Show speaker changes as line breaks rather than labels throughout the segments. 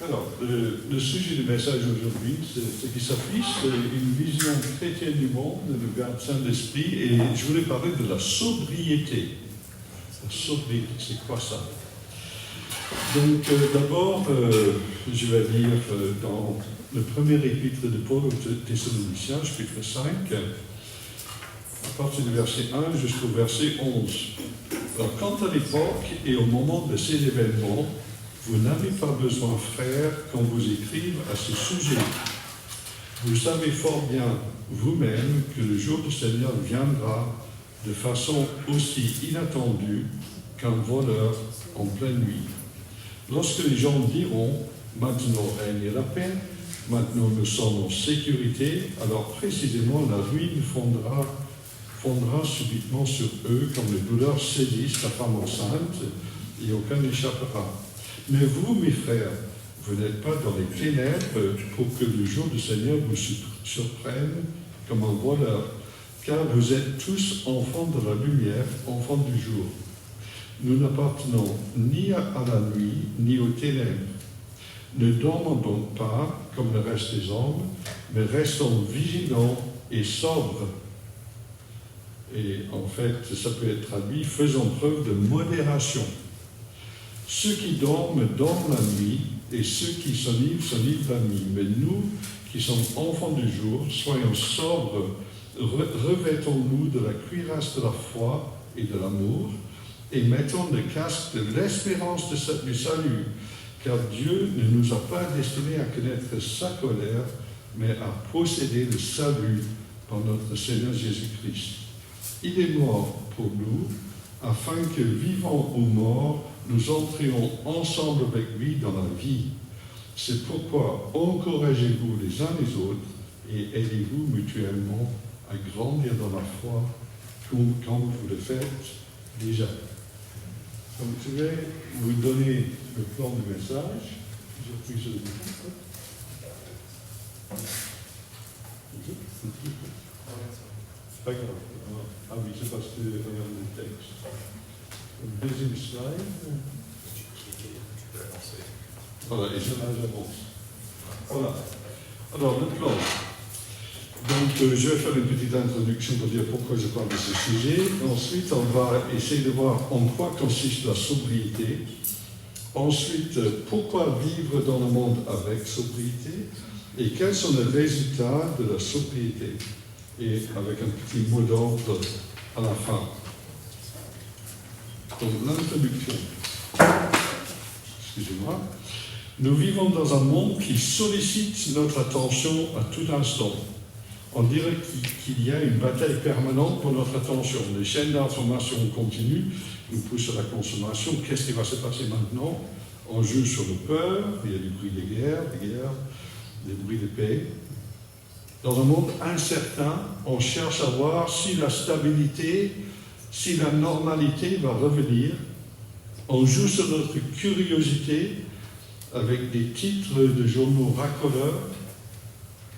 Alors, le sujet du message aujourd'hui, c'est ce qui s'affiche, c'est une vision chrétienne du monde, le garde saint d'esprit, et je voulais parler de la sobriété. La sobriété, c'est quoi ça? Donc, d'abord, je vais lire dans le premier épître de Paul aux Thessaloniciens, chapitre 5, à partir du verset 1 jusqu'au verset 11. Alors, quant à l'époque et au moment de ces événements, vous n'avez pas besoin, frères, qu'on vous écrive à ce sujet. Vous savez fort bien vous-même que le jour du Seigneur viendra de façon aussi inattendue qu'un voleur en pleine nuit. Lorsque les gens diront « Maintenant règne la paix, maintenant nous sommes en sécurité », alors précisément la ruine fondra subitement sur eux comme les douleurs saisissent la femme enceinte et aucun n'échappera. Mais vous, mes frères, vous n'êtes pas dans les ténèbres pour que le jour du Seigneur vous surprenne comme un voleur, car vous êtes tous enfants de la lumière, enfants du jour. Nous n'appartenons ni à la nuit, ni aux ténèbres. Ne dormons donc pas comme le reste des hommes, mais restons vigilants et sobres. Et en fait, ça peut être traduit, faisons preuve de modération. Ceux qui dorment, dorment la nuit, et ceux qui s'enivrent la nuit. Mais nous, qui sommes enfants du jour, soyons sobres, revêtons-nous de la cuirasse de la foi et de l'amour, et mettons le casque de l'espérance du salut, car Dieu ne nous a pas destinés à connaître sa colère, mais à posséder le salut par notre Seigneur Jésus-Christ. Il est mort pour nous, afin que, vivants ou morts, nous entrions ensemble avec lui dans la vie. C'est pourquoi encouragez-vous les uns les autres et aidez-vous mutuellement à grandir dans la foi comme vous le faites déjà. Donc je vais vous donner le plan du message. J'ai pris ce livre. Pas grave. Ah oui, c'est parce que regarde le texte. Deuxième slide. Voilà, et cela j'avance. Voilà. Alors, le plan. Donc, je vais faire une petite introduction pour dire pourquoi je parle de ce sujet. Ensuite, on va essayer de voir en quoi consiste la sobriété. Ensuite, pourquoi vivre dans le monde avec sobriété et quels sont les résultats de la sobriété. Et avec un petit mot d'ordre à la fin. Donc, l'introduction. Excusez-moi. Nous vivons dans un monde qui sollicite notre attention à tout instant. On dirait qu'il y a une bataille permanente pour notre attention. Les chaînes d'information continues nous poussent à la consommation. Qu'est-ce qui va se passer maintenant? On joue sur le peur, il y a du bruit des guerres, des bruits de paix. Dans un monde incertain, on cherche à voir si la stabilité, si la normalité va revenir. On joue sur notre curiosité avec des titres de journaux racoleurs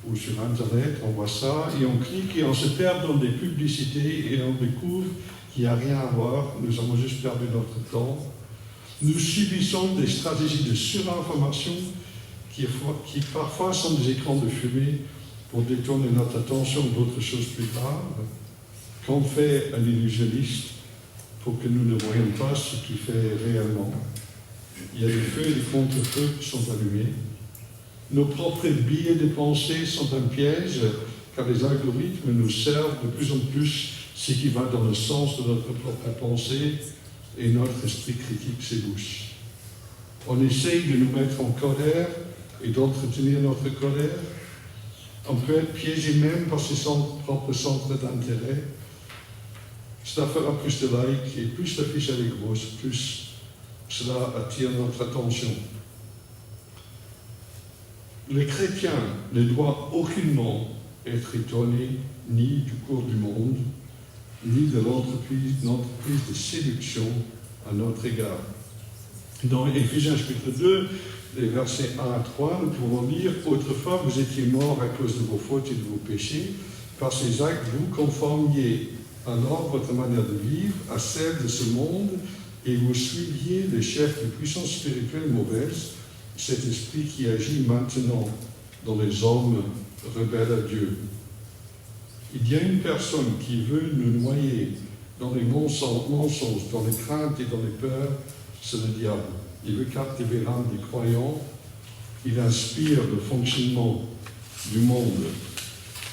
ou sur Internet, on voit ça, et on clique et on se perd dans des publicités et on découvre qu'il n'y a rien à voir, nous avons juste perdu notre temps. Nous subissons des stratégies de surinformation qui parfois sont des écrans de fumée pour détourner notre attention d'autres choses plus graves. Qu'en fait un illusionniste pour que nous ne voyions pas ce qu'il fait réellement? Il y a des feux et des contre-feux qui sont allumés. Nos propres billets de pensée sont un piège, car les algorithmes nous servent de plus en plus ce qui va dans le sens de notre propre pensée, et notre esprit critique s'ébouche. On essaye de nous mettre en colère et d'entretenir notre colère. On peut être piégé même par ses propres centres d'intérêt. Cela fera plus de likes, et plus l'affiche elle est grosse, plus cela attire notre attention. Le chrétien ne doit aucunement être étonné ni du cours du monde, ni de l'entreprise de séduction à notre égard. Dans Éphésiens chapitre 2, les versets 1 à 3, nous pouvons lire « Autrefois, vous étiez morts à cause de vos fautes et de vos péchés. Par ces actes, vous conformiez alors votre manière de vivre à celle de ce monde et vous suiviez les chefs des puissances spirituelles mauvaises cet esprit qui agit maintenant dans les hommes rebelles à Dieu. Il y a une personne qui veut nous noyer dans les mensonges, dans les craintes et dans les peurs, c'est le diable. Il veut captiver l'âme des croyants, il inspire le fonctionnement du monde.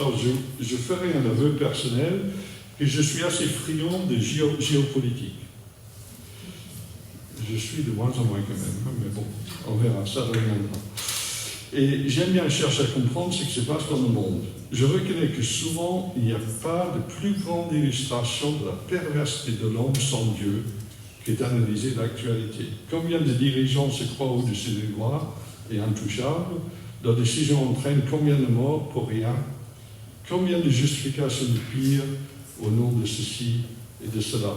Alors je ferai un aveu personnel que je suis assez friand de géopolitique. Je suis de moins en moins quand même, mais bon, on verra, ça reviendra. Et j'aime bien chercher à comprendre ce qui se passe dans le monde. Je reconnais que souvent, il n'y a pas de plus grande illustration de la perversité de l'homme sans Dieu que d'analyser l'actualité. Combien de dirigeants se croient au-dessus des lois et intouchables? Leurs décisions entraînent combien de morts pour rien? Combien de justifications de pire au nom de ceci et de cela?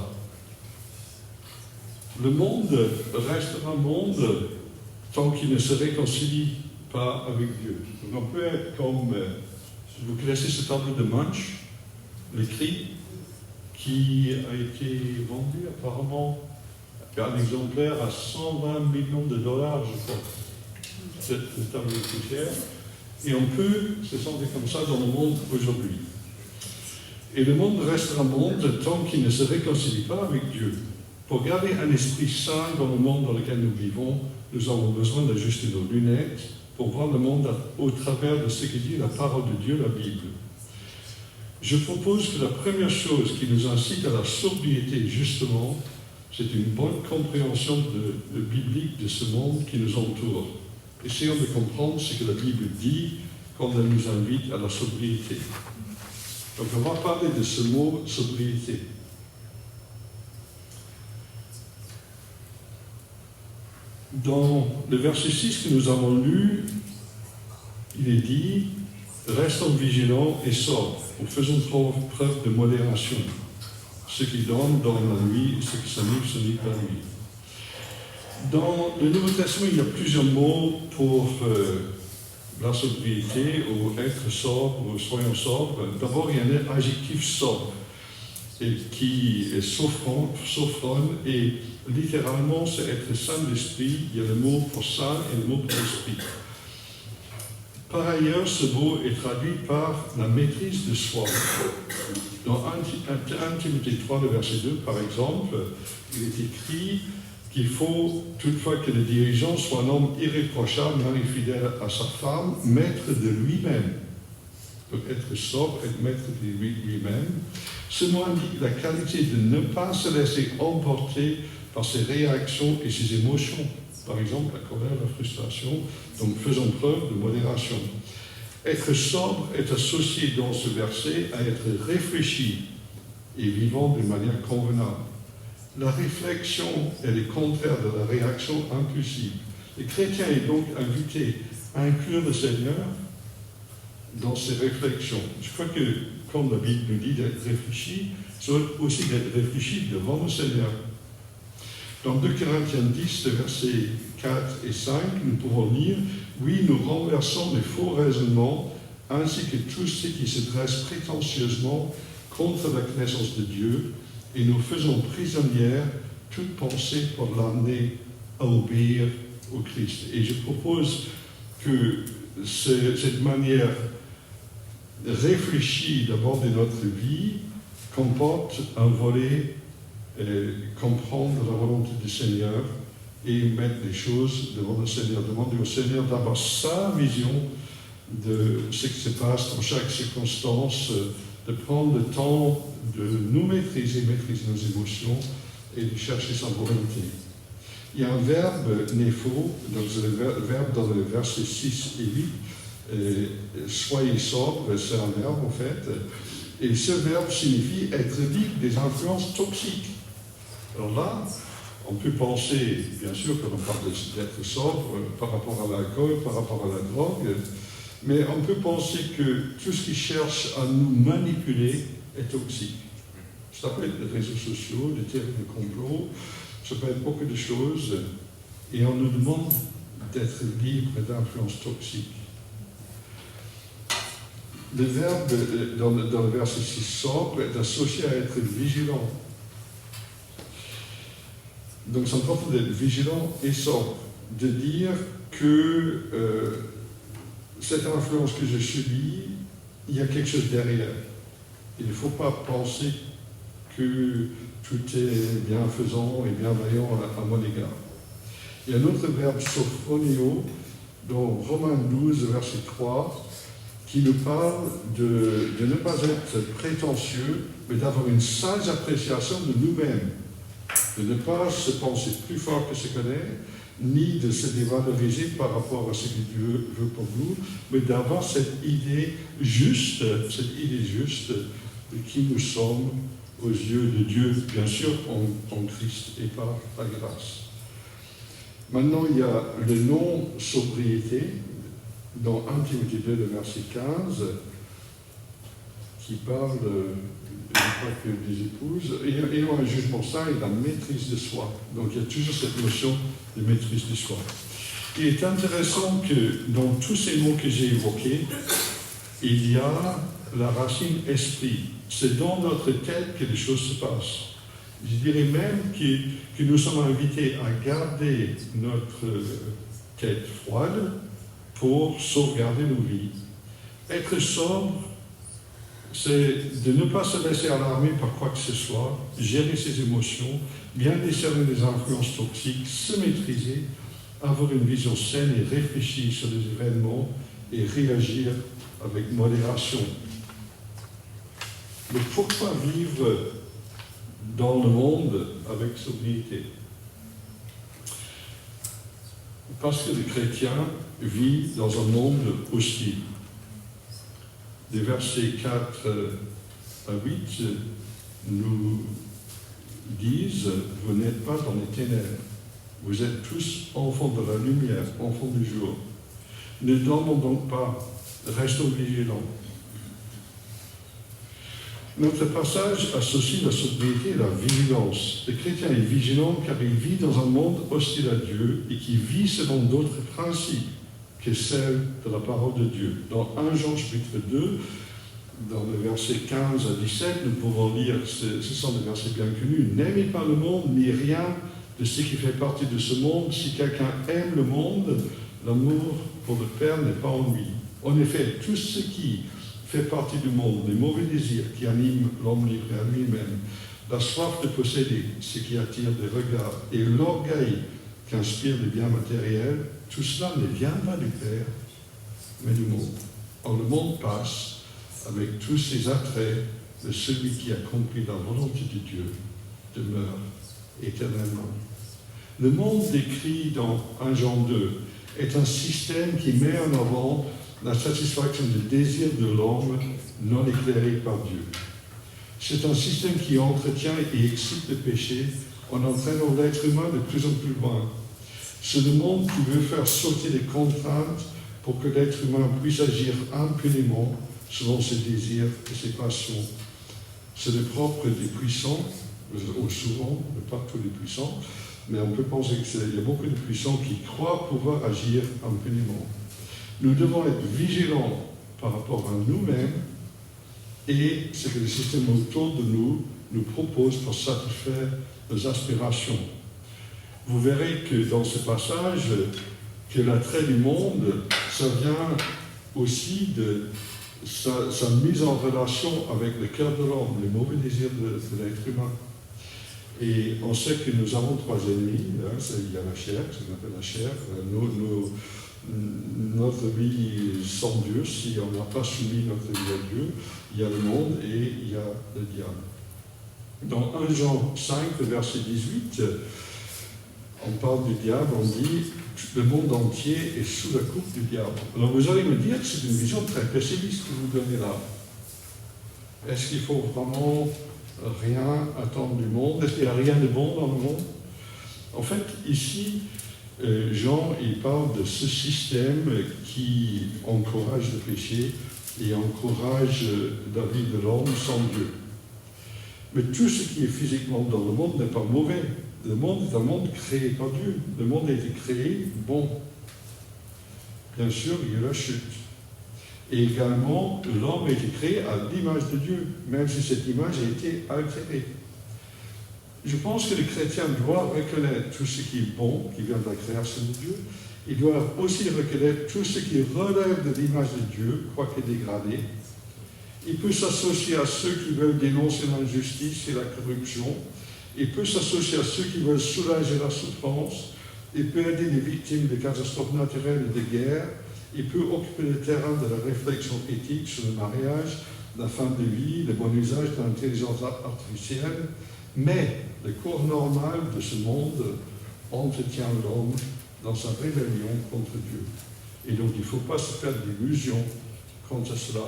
Le monde restera monde tant qu'il ne se réconcilie pas avec Dieu. Donc on peut être comme, vous connaissez ce tableau de Munch, le cri, qui a été vendu apparemment un exemplaire à 120 millions de dollars, je crois. C'est le tableau plus cher. Et on peut se sentir comme ça dans le monde aujourd'hui. Et le monde restera monde tant qu'il ne se réconcilie pas avec Dieu. Pour garder un esprit sain dans le monde dans lequel nous vivons, nous avons besoin d'ajuster nos lunettes pour voir le monde au travers de ce que dit la parole de Dieu, la Bible. Je propose que la première chose qui nous incite à la sobriété, justement, c'est une bonne compréhension biblique de ce monde qui nous entoure. Essayons de comprendre ce que la Bible dit quand elle nous invite à la sobriété. Donc on va parler de ce mot sobriété. Dans le verset 6 que nous avons lu, il est dit « Restons vigilants et sobres, en faisant preuve de modération. Ce qui donne la nuit, ce qui s'enivre la nuit. » Dans le Nouveau Testament, il y a plusieurs mots pour la sobriété, ou être sobre, ou soyons sobres. D'abord, il y a un adjectif sobre, et qui est sophron, et littéralement, c'est être saint d'esprit. Il y a le mot pour saint et le mot pour esprit. Par ailleurs, ce mot est traduit par la maîtrise de soi. Dans 1 Timothée 3, le verset 2, par exemple, il est écrit qu'il faut toutefois que le dirigeant soit un homme irréprochable, mari fidèle à sa femme, maître de lui-même. Donc être sobre, être maître de lui-même. Ce mot indique la qualité de ne pas se laisser emporter par ses réactions et ses émotions. Par exemple, la colère, la frustration. Donc faisons preuve de modération. Être sobre est associé dans ce verset à être réfléchi et vivant d'une manière convenable. La réflexion est le contraire de la réaction impulsive. Le chrétien est donc invité à inclure le Seigneur dans ses réflexions. Je crois que, comme la Bible nous dit d'être réfléchi, c'est aussi d'être réfléchi devant le Seigneur. Dans 2 Corinthiens 10, versets 4 et 5, nous pouvons lire « Oui, nous renversons les faux raisonnements, ainsi que tout ce qui se dresse prétentieusement contre la connaissance de Dieu, et nous faisons prisonnière toute pensée pour l'amener à obéir au Christ. » Et je propose que cette manière réfléchie d'aborder notre vie comporte un volet comprendre la volonté du Seigneur et mettre les choses devant le Seigneur. Demander au Seigneur d'avoir sa vision de ce qui se passe dans chaque circonstance, de prendre le temps de nous maîtriser nos émotions et de chercher sa volonté. Il y a un verbe népho, donc c'est le verbe dans le verset 6 et 8, soyez sobre, c'est un verbe en fait, et ce verbe signifie être libre des influences toxiques. Alors là, on peut penser, bien sûr, que l'on parle d'être sobre par rapport à l'alcool, par rapport à la drogue, mais on peut penser que tout ce qui cherche à nous manipuler est toxique. Ça peut être les réseaux sociaux, les théories de complot, ça peut être beaucoup de choses, et on nous demande d'être libre d'influences toxiques. Le verbe dans le verset 6 sobre est associé à être vigilant. Donc c'est important d'être vigilant et sobre, de dire que cette influence que je subis, il y a quelque chose derrière. Il ne faut pas penser que tout est bienfaisant et bienveillant à mon égard. Il y a un autre verbe, sophronio, dans Romains 12, verset 3, qui nous parle de ne pas être prétentieux, mais d'avoir une sage appréciation de nous-mêmes, de ne pas se penser plus fort que ce qu'on est, ni de se dévaloriser par rapport à ce que Dieu veut pour nous, mais d'avoir cette idée juste de qui nous sommes aux yeux de Dieu, bien sûr en Christ et par la grâce. Maintenant, il y a le nom sobriété dans 1 Timothée 2, le verset 15, qui parle, je crois que des épouses, et non un jugement sain et la maîtrise de soi. Donc il y a toujours cette notion de maîtrise de soi. Il est intéressant que dans tous ces mots que j'ai évoqués, il y a la racine esprit. C'est dans notre tête que les choses se passent. Je dirais même que nous sommes invités à garder notre tête froide pour sauvegarder nos vies. Être sobre, c'est de ne pas se laisser alarmer par quoi que ce soit, gérer ses émotions, bien discerner les influences toxiques, se maîtriser, avoir une vision saine et réfléchie sur les événements et réagir avec modération. Mais pourquoi vivre dans le monde avec sobriété? Parce que le chrétien vit dans un monde hostile. Des versets 4 à 8 nous disent « Vous n'êtes pas dans les ténèbres, vous êtes tous enfants de la lumière, enfants du jour. Ne dormons donc pas, restons vigilants. » Notre passage associe la sobriété et la vigilance. Le chrétien est vigilant car il vit dans un monde hostile à Dieu et qui vit selon d'autres principes que celles de la parole de Dieu. Dans 1 Jean chapitre 2, dans le verset 15 à 17, nous pouvons lire, ce sont des versets bien connus, « N'aimez pas le monde, ni rien de ce qui fait partie de ce monde. Si quelqu'un aime le monde, l'amour pour le Père n'est pas en lui. En effet, tout ce qui fait partie du monde, les mauvais désirs qui animent l'homme livré à lui-même, la soif de posséder, ce qui attire des regards, et l'orgueil qui inspire des biens matériels, tout cela ne vient pas du Père, mais du monde. Or, le monde passe avec tous ses attraits de celui qui a compris la volonté de Dieu, demeure éternellement. Le monde décrit dans 1 Jean 2 est un système qui met en avant la satisfaction des désirs de l'homme non éclairé par Dieu. C'est un système qui entretient et excite le péché en entraînant l'être humain de plus en plus loin. C'est le monde qui veut faire sauter les contraintes pour que l'être humain puisse agir impunément selon ses désirs et ses passions. C'est le propre des puissants, ou souvent, pas tous les puissants, mais on peut penser qu'il y a beaucoup de puissants qui croient pouvoir agir impunément. Nous devons être vigilants par rapport à nous-mêmes et ce que le système autour de nous propose pour satisfaire nos aspirations. Vous verrez que dans ce passage, que l'attrait du monde, ça vient aussi de sa mise en relation avec le cœur de l'homme, les mauvais désirs de l'être humain. Et on sait que nous avons trois ennemis. Il y a la chair, ce qu'on appelle la chair, notre vie sans Dieu, si on n'a pas soumis notre vie à Dieu, il y a le monde et il y a le diable. Dans 1 Jean 5, verset 18, on parle du diable, on dit « le monde entier est sous la coupe du diable ». Alors vous allez me dire que c'est une vision très pessimiste que vous donnez là. Est-ce qu'il faut vraiment rien attendre du monde? Est-ce qu'il n'y a rien de bon dans le monde? En fait, ici, Jean, il parle de ce système qui encourage le péché et encourage la vie de l'homme sans Dieu. Mais tout ce qui est physiquement dans le monde n'est pas mauvais. Le monde est un monde créé par Dieu. Le monde a été créé bon. Bien sûr, il y a eu la chute. Et également, l'homme a été créé à l'image de Dieu, même si cette image a été altérée. Je pense que le chrétien doit reconnaître tout ce qui est bon, qui vient de la création de Dieu, Ils doivent aussi reconnaître tout ce qui relève de l'image de Dieu, quoique dégradé. Il peut s'associer à ceux qui veulent dénoncer l'injustice et la corruption. Il peut s'associer à ceux qui veulent soulager la souffrance. Il peut aider les victimes de catastrophes naturelles et de guerres. Il peut occuper le terrain de la réflexion éthique sur le mariage, la fin de vie, le bon usage de l'intelligence artificielle. Mais le cours normal de ce monde entretient l'homme dans sa rébellion contre Dieu. Et donc il ne faut pas se faire d'illusions quant à cela.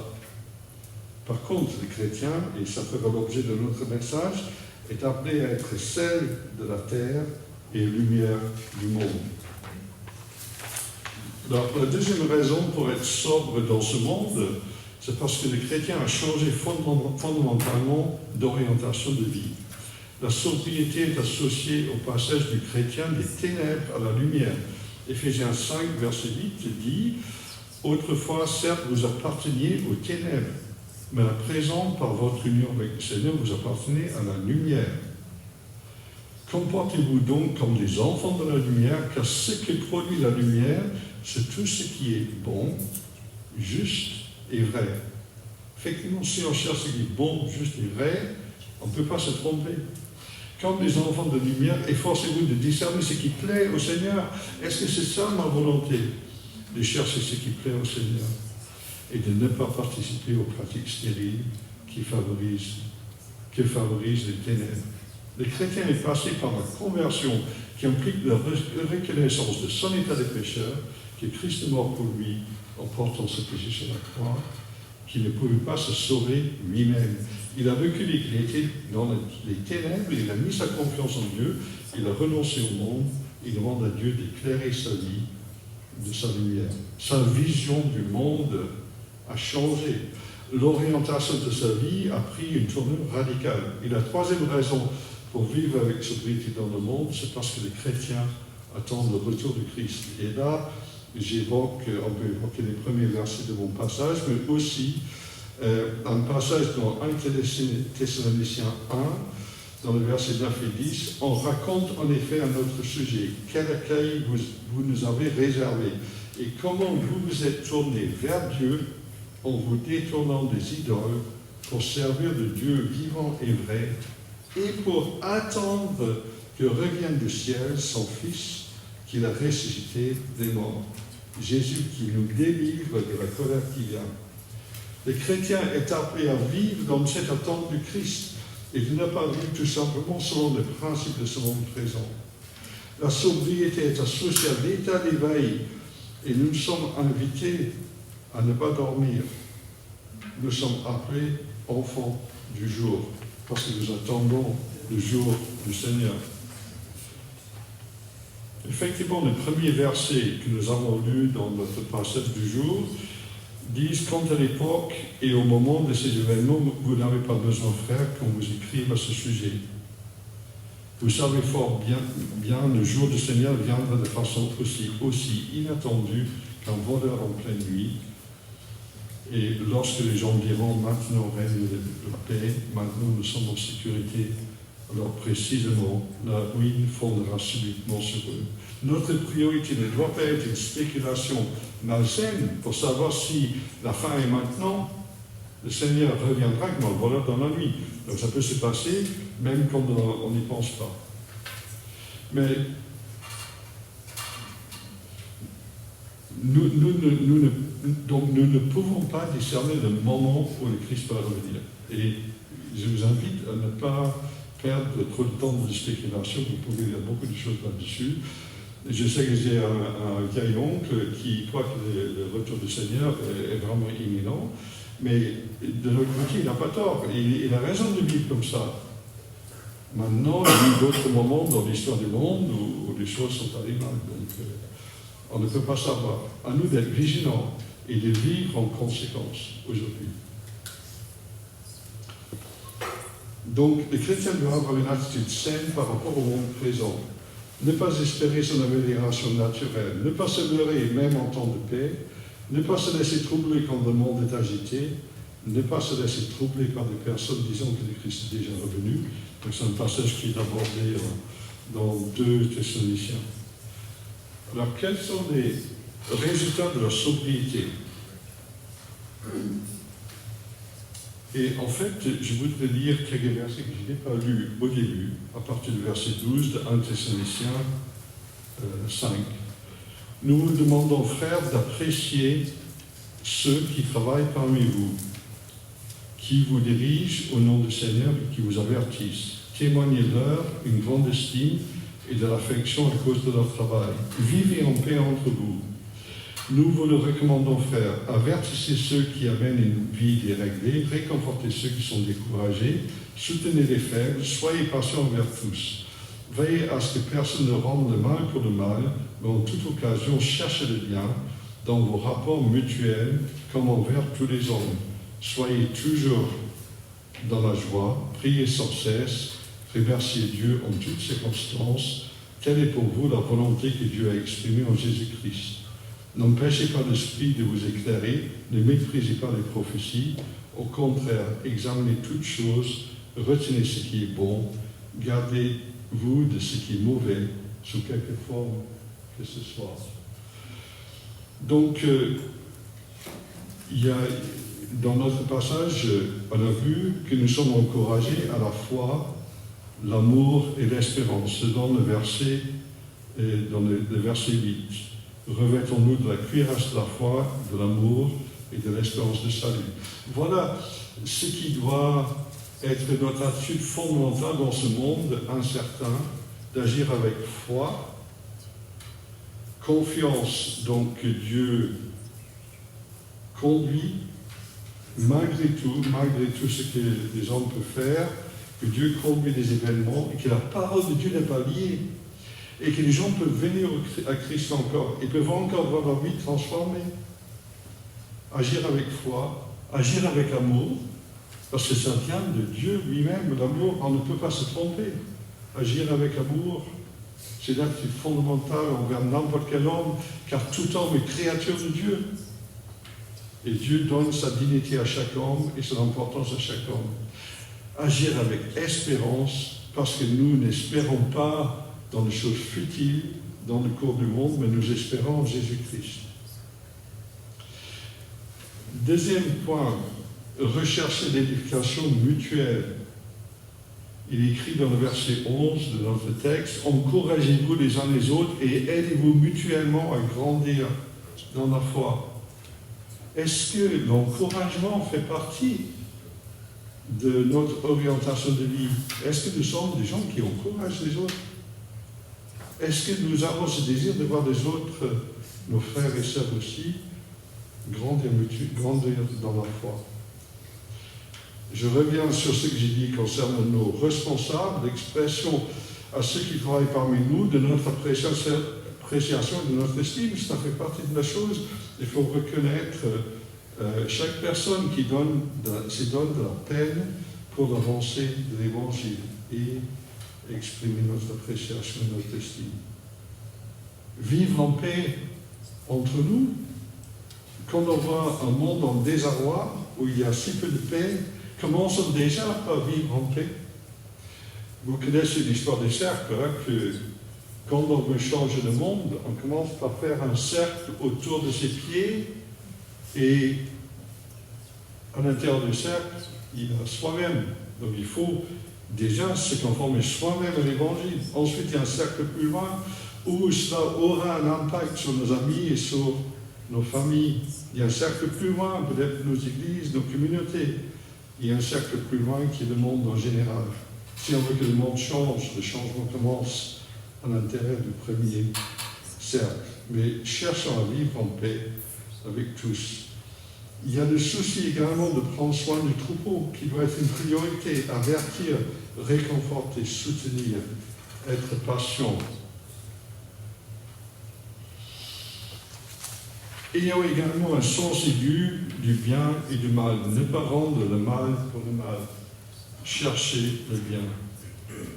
Par contre, le chrétien, et ça fera l'objet de notre message, est appelé à être sel de la terre et lumière du monde. Alors, la deuxième raison pour être sobre dans ce monde, c'est parce que le chrétien a changé fondamentalement d'orientation de vie. La sobriété est associée au passage du chrétien des ténèbres à la lumière. Éphésiens 5, verset 8 dit « Autrefois, certes, vous apparteniez aux ténèbres, mais à présent, par votre union avec le Seigneur, vous appartenez à la lumière. Comportez-vous donc comme des enfants de la lumière, car ce que produit la lumière, c'est tout ce qui est bon, juste et vrai. » Effectivement, si on cherche ce qui est bon, juste et vrai, on ne peut pas se tromper. Comme les enfants de lumière, efforcez-vous de discerner ce qui plaît au Seigneur. Est-ce que c'est ça ma volonté? De chercher ce qui plaît au Seigneur et de ne pas participer aux pratiques stériles qui favorisent les ténèbres. Le chrétien est passé par la conversion qui implique la reconnaissance de son état de pécheur, que Christ est mort pour lui en portant ce péché sur la croix, qu'il ne pouvait pas se sauver lui-même. Il a reculé qu'il était dans les ténèbres, il a mis sa confiance en Dieu, il a renoncé au monde, il demande à Dieu d'éclairer sa vie de sa lumière. Sa vision du monde a changé. L'orientation de sa vie a pris une tournure radicale. Et la troisième raison pour vivre avec sobriété dans le monde, c'est parce que les chrétiens attendent le retour du Christ. Et là, on peut évoquer les premiers versets de mon passage, mais aussi un passage dans 1 Thessaloniciens 1, dans le verset 9 et 10, on raconte en effet à notre sujet quel accueil vous nous avez réservé et comment vous vous êtes tournés vers Dieu en vous détournant des idoles pour servir le Dieu vivant et vrai et pour attendre que revienne du ciel son Fils qu'il a ressuscité des morts. Jésus qui nous délivre de la colère qui vient. Le chrétien est appelé à vivre dans cette attente du Christ et de ne pas vivre tout simplement selon les principes de ce monde présent. La sobriété est associée à l'état d'éveil et nous sommes invités à ne pas dormir. Nous sommes appelés enfants du jour parce que nous attendons le jour du Seigneur. Effectivement, les premiers versets que nous avons lus dans notre passage du jour disent « Quant à l'époque et au moment de ces événements, vous n'avez pas besoin, frères, qu'on vous écrive à ce sujet. Vous savez fort bien, le jour du Seigneur viendra de façon aussi inattendue qu'un voleur en pleine nuit. Et lorsque les gens diront « Maintenant règne la paix, maintenant nous sommes en sécurité », alors précisément, la ruine fondera subitement sur eux. Notre priorité ne doit pas être une spéculation malsaine pour savoir si la fin est maintenant. Le Seigneur reviendra comme un voleur dans la nuit. Donc ça peut se passer même quand on n'y pense pas. Mais nous ne pouvons pas discerner le moment où le Christ va revenir. Et je vous invite à ne pas perdre trop de temps de spéculation. Vous pouvez lire beaucoup de choses là-dessus. Je sais que j'ai un vieil oncle qui croit que le retour du Seigneur est vraiment imminent, mais de l'autre côté, il n'a pas tort. Il a raison de vivre comme ça. Maintenant, il y a eu d'autres moments dans l'histoire du monde où les choses sont allées mal. Donc, on ne peut pas savoir. À nous d'être vigilants et de vivre en conséquence aujourd'hui. Donc, les chrétiens doivent avoir une attitude saine par rapport au monde présent. Ne pas espérer son amélioration naturelle, ne pas se leurrer même en temps de paix, ne pas se laisser troubler quand le monde est agité, ne pas se laisser troubler par des personnes disant que le Christ est déjà revenu. Donc c'est un passage qui est abordé dans 2 Thessaloniciens. Alors, quels sont les résultats de la sobriété? Et en fait, je voudrais lire quelques versets que je n'ai pas lus au début, à partir du verset 12 de 1 Thessaloniciens 5. Nous vous demandons, frères, d'apprécier ceux qui travaillent parmi vous, qui vous dirigent au nom du Seigneur et qui vous avertissent. Témoignez-leur une grande estime et de l'affection à cause de leur travail. Vivez en paix entre vous. Nous vous le recommandons, frères. Avertissez ceux qui amènent une vie déréglée, réconfortez ceux qui sont découragés, soutenez les faibles, soyez patients envers tous. Veillez à ce que personne ne rende le mal pour le mal, mais en toute occasion, cherchez le bien dans vos rapports mutuels comme envers tous les hommes. Soyez toujours dans la joie, priez sans cesse, remerciez Dieu en toutes circonstances. Telle est pour vous la volonté que Dieu a exprimée en Jésus-Christ. N'empêchez pas l'esprit de vous éclairer, ne méprisez pas les prophéties. Au contraire, examinez toutes choses, retenez ce qui est bon, gardez-vous de ce qui est mauvais, sous quelque forme que ce soit. Donc, dans notre passage, on a vu que nous sommes encouragés à la foi, l'amour et l'espérance, dans le verset 8. Revêtons-nous de la cuirasse de la foi, de l'amour et de l'espérance de salut. Voilà ce qui doit être notre attitude fondamentale dans ce monde incertain, d'agir avec foi, confiance donc que Dieu conduit, malgré tout ce que les hommes peuvent faire, que Dieu conduit des événements et que la parole de Dieu n'est pas liée. Et que les gens peuvent venir à Christ encore, et peuvent encore voir leur vie transformée. Agir avec foi, agir avec amour, parce que ça vient de Dieu lui-même. L'amour, on ne peut pas se tromper. Agir avec amour, c'est l'attitude fondamentale envers n'importe quel homme, car tout homme est créature de Dieu. Et Dieu donne sa dignité à chaque homme et son importance à chaque homme. Agir avec espérance, parce que nous n'espérons pas dans les choses futiles, dans le cours du monde, mais nous espérons en Jésus-Christ. Deuxième point, rechercher l'édification mutuelle. Il est écrit dans le verset 11 de notre texte, « Encouragez-vous les uns les autres et aidez-vous mutuellement à grandir dans la foi. » Est-ce que l'encouragement fait partie de notre orientation de vie? Est-ce que nous sommes des gens qui encouragent les autres? Est-ce que nous avons ce désir de voir les autres, nos frères et sœurs aussi, grandir dans la foi? Je reviens sur ce que j'ai dit concernant nos responsables, l'expression à ceux qui travaillent parmi nous de notre appréciation, de notre estime, ça fait partie de la chose. Il faut reconnaître chaque personne qui se donne de la peine pour l'avancée de l'Évangile et exprimer notre appréciation et notre estime. Vivre en paix entre nous, quand on voit un monde en désarroi, où il y a si peu de paix, commençons déjà par vivre en paix. Vous connaissez l'histoire des cercles, hein, que quand on veut changer le monde, on commence par faire un cercle autour de ses pieds, et à l'intérieur du cercle, il y a soi-même. Donc il faut déjà se conformer soi-même à l'Évangile. Ensuite, il y a un cercle plus loin où cela aura un impact sur nos amis et sur nos familles. Il y a un cercle plus loin, peut-être nos églises, nos communautés. Il y a un cercle plus loin qui est le monde en général. Si on veut que le monde change, le changement commence à l'intérieur du premier cercle. Mais cherchons à vivre en paix avec tous. Il y a le souci également de prendre soin du troupeau, qui doit être une priorité, avertir, réconforter, soutenir, être patient. Ayant également un sens aigu du bien et du mal, ne pas rendre le mal pour le mal, chercher le bien.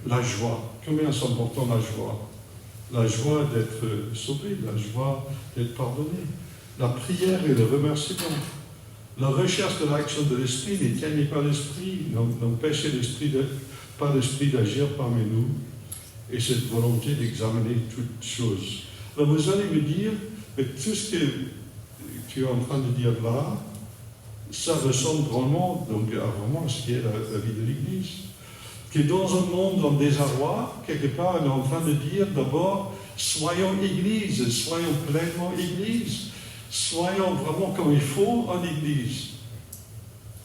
La joie, combien c'est important la joie d'être sauvé, la joie d'être pardonné, la prière et le remerciement. La recherche de l'action de l'Esprit n'éteignez pas l'Esprit, n'empêchez pas l'Esprit d'agir parmi nous, et cette volonté d'examiner toutes choses. Alors vous allez me dire, mais tout ce que tu es en train de dire là, ça ressemble vraiment, donc, à vraiment ce qui est la vie de l'Église. Que dans un monde en désarroi, quelque part, on est en train de dire d'abord, soyons Église, soyons pleinement Église, soyons vraiment comme il faut en Église.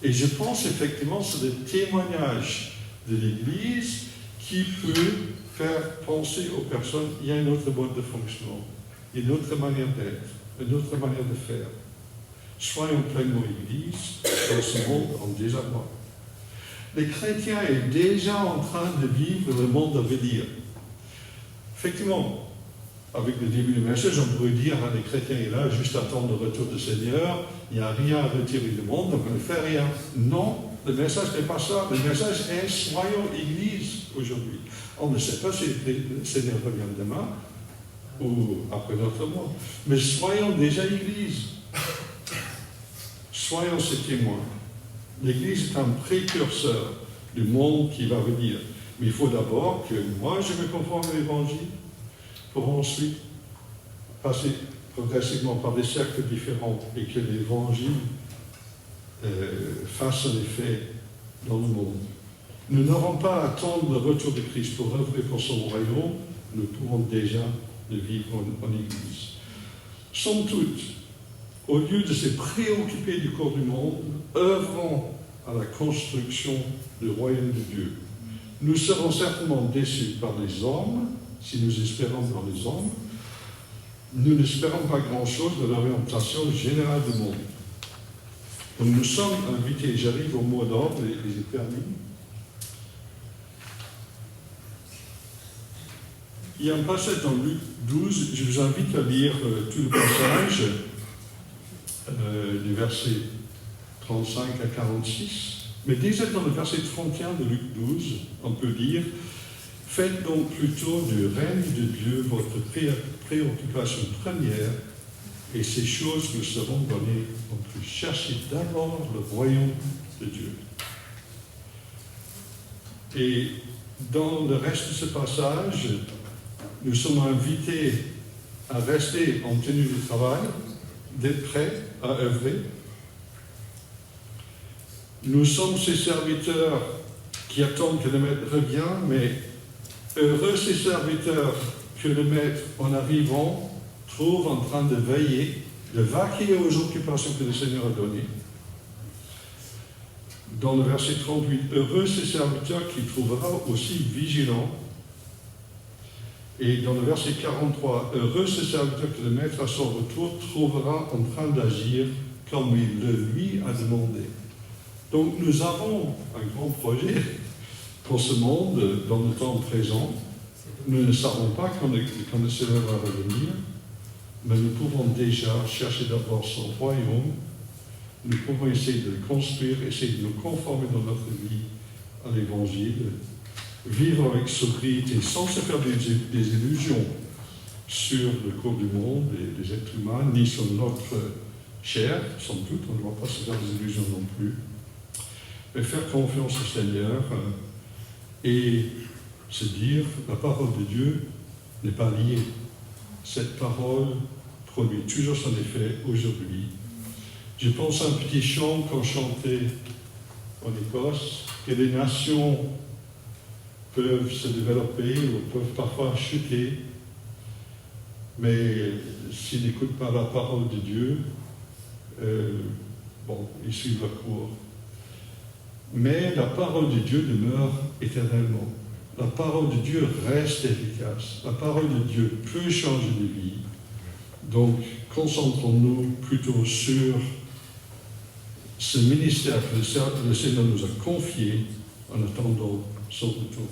Et je pense effectivement que c'est le témoignage de l'Église qui peut faire penser aux personnes qu'il y a une autre mode de fonctionnement, une autre manière d'être, une autre manière de faire. Soyons pleinement Église dans ce monde en désarroi. Les chrétiens sont déjà en train de vivre le monde à venir. Effectivement, avec le début du message, on pourrait dire les chrétiens sont là, juste attendre le retour du Seigneur, il n'y a rien à retirer du monde, donc on ne fait rien. Non, le message n'est pas ça. Le message est soyons Église aujourd'hui. On ne sait pas si le Seigneur revient demain ou après notre mort, mais soyons déjà Église. Soyons ses témoins. L'Église est un précurseur du monde qui va venir. Mais il faut d'abord que moi je me conforme à l'Évangile pour ensuite passer progressivement par des cercles différents et que l'Évangile fasse son effet dans le monde. Nous n'aurons pas à attendre le retour de Christ pour œuvrer pour son royaume, nous pouvons déjà le vivre en Église. Somme toute, au lieu de se préoccuper du corps du monde, œuvrons à la construction du royaume de Dieu. Nous serons certainement déçus par les hommes, si nous espérons dans les hommes. Nous n'espérons pas grand-chose de l'orientation générale du monde. Donc nous sommes invités, j'arrive au mot d'ordre et je termine. Il y a un passage dans Luc 12, je vous invite à lire tout le passage, du verset 35 à 46. Mais déjà dans le verset 31 de Luc 12, on peut dire « Faites donc plutôt du règne de Dieu votre préoccupation première, et ces choses vous seront données en plus. Cherchez d'abord le royaume de Dieu. » Et dans le reste de ce passage, nous sommes invités à rester en tenue de travail, d'être prêts à œuvrer. Nous sommes ces serviteurs qui attendent que le maître revienne, mais heureux ces serviteurs que le maître, en arrivant, trouve en train de veiller, de vaquer aux occupations que le Seigneur a données. Dans le verset 38, heureux ces serviteurs qui trouvera aussi vigilants. Et dans le verset 43, heureux ce serviteur que le maître à son retour trouvera en train d'agir comme il le lui a demandé. Donc nous avons un grand projet pour ce monde dans le temps présent. Nous ne savons pas quand le Seigneur va revenir, mais nous pouvons déjà chercher d'abord son royaume. Nous pouvons essayer de le construire, essayer de nous conformer dans notre vie à l'Évangile, vivre avec sobriété, sans se faire des illusions sur le cours du monde et les êtres humains, ni sur notre chair, sans doute, on ne doit pas se faire des illusions non plus, mais faire confiance au Seigneur et se dire, la parole de Dieu n'est pas liée. Cette parole produit toujours son effet aujourd'hui. Je pense à un petit chant qu'on chantait en Écosse, que les nations peuvent se développer ou peuvent parfois chuter, mais s'ils n'écoutent pas la parole de Dieu, ils suivent leur cours. Mais la parole de Dieu demeure éternellement. La parole de Dieu reste efficace. La parole de Dieu peut changer de vie. Donc, concentrons-nous plutôt sur ce ministère que le Seigneur nous a confié en attendant son retour.